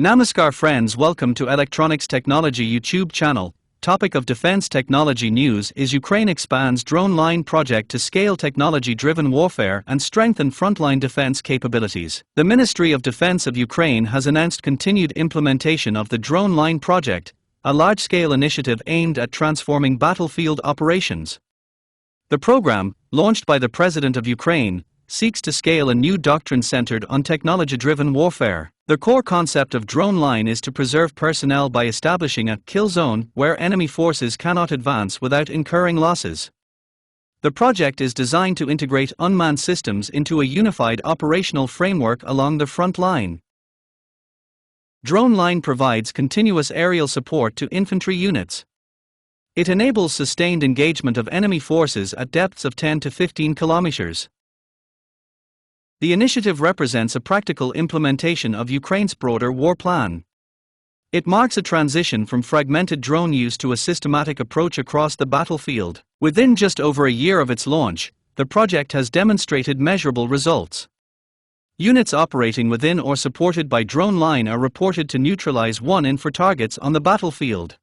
Namaskar friends, welcome to Electronics Technology YouTube channel. Topic of defense technology news is Ukraine expands drone line project to scale technology-driven warfare and strengthen frontline defense capabilities. The Ministry of Defense of Ukraine has announced continued implementation of the drone line project, a large-scale initiative aimed at transforming battlefield operations. The program, launched by the President of Ukraine, seeks to scale a new doctrine centered on technology-driven warfare. The core concept of drone line is to preserve personnel by establishing a kill zone where enemy forces cannot advance without incurring losses. The project is designed to integrate unmanned systems into a unified operational framework along the front line. Drone line provides continuous aerial support to infantry units. It enables sustained engagement of enemy forces at depths of 10 to 15 kilometers. The initiative represents a practical implementation of Ukraine's broader war plan. It marks a transition from fragmented drone use to a systematic approach across the battlefield. Within just over a year of its launch, the project has demonstrated measurable results. Units operating within or supported by drone line are reported to neutralize 1 in 4 targets on the battlefield.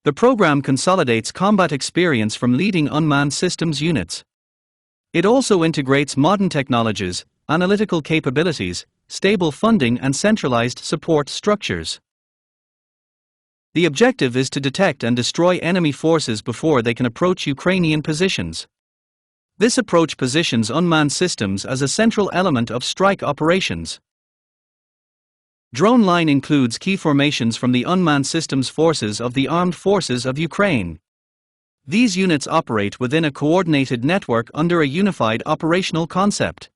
The program consolidates combat experience from leading unmanned systems units. It also integrates modern technologies, analytical capabilities, stable funding and centralized support structures. The objective is to detect and destroy enemy forces before they can approach Ukrainian positions. This approach positions unmanned systems as a central element of strike operations. Drone line includes key formations from the unmanned systems forces of the Armed Forces of Ukraine. These units operate within a coordinated network under a unified operational concept.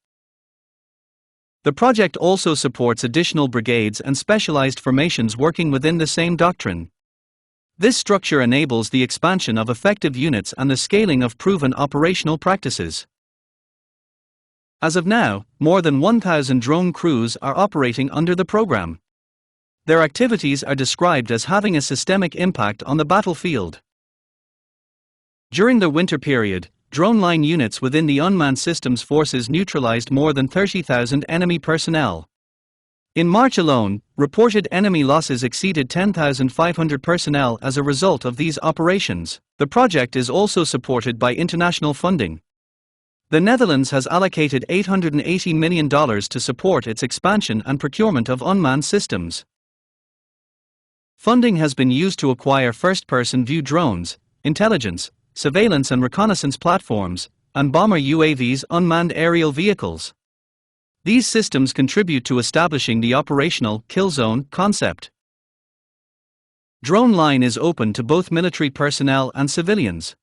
The project also supports additional brigades and specialized formations working within the same doctrine. This structure enables the expansion of effective units and the scaling of proven operational practices. As of now, more than 1,000 drone crews are operating under the program. Their activities are described as having a systemic impact on the battlefield. During the winter period, drone line units within the unmanned systems forces neutralized more than 30,000 enemy personnel. In March alone, reported enemy losses exceeded 10,500 personnel as a result of these operations. The project is also supported by international funding. The Netherlands has allocated $880 million to support its expansion and procurement of unmanned systems. Funding has been used to acquire first-person view drones, intelligence, surveillance and reconnaissance platforms, and bomber UAVs, unmanned aerial vehicles. These systems contribute to establishing the operational kill zone concept. Drone line is open to both military personnel and civilians.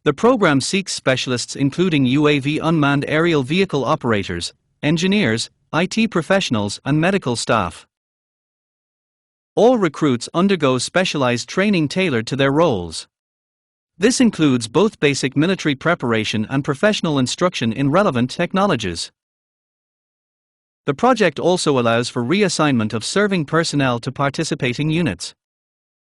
The program seeks specialists including UAV unmanned aerial vehicle operators, engineers, IT professionals and medical staff. All recruits undergo specialized training tailored to their roles. This includes both basic military preparation and professional instruction in relevant technologies. The project also allows for reassignment of serving personnel to participating units.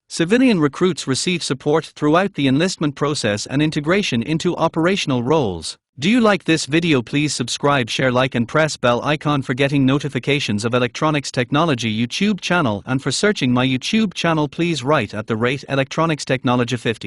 Civilian recruits receive support throughout the enlistment process and integration into operational roles. Do you like this video? Please subscribe, share, like and press bell icon for getting notifications of Electronics Technology YouTube channel, and for searching my YouTube channel please write @ Electronics Technology 50.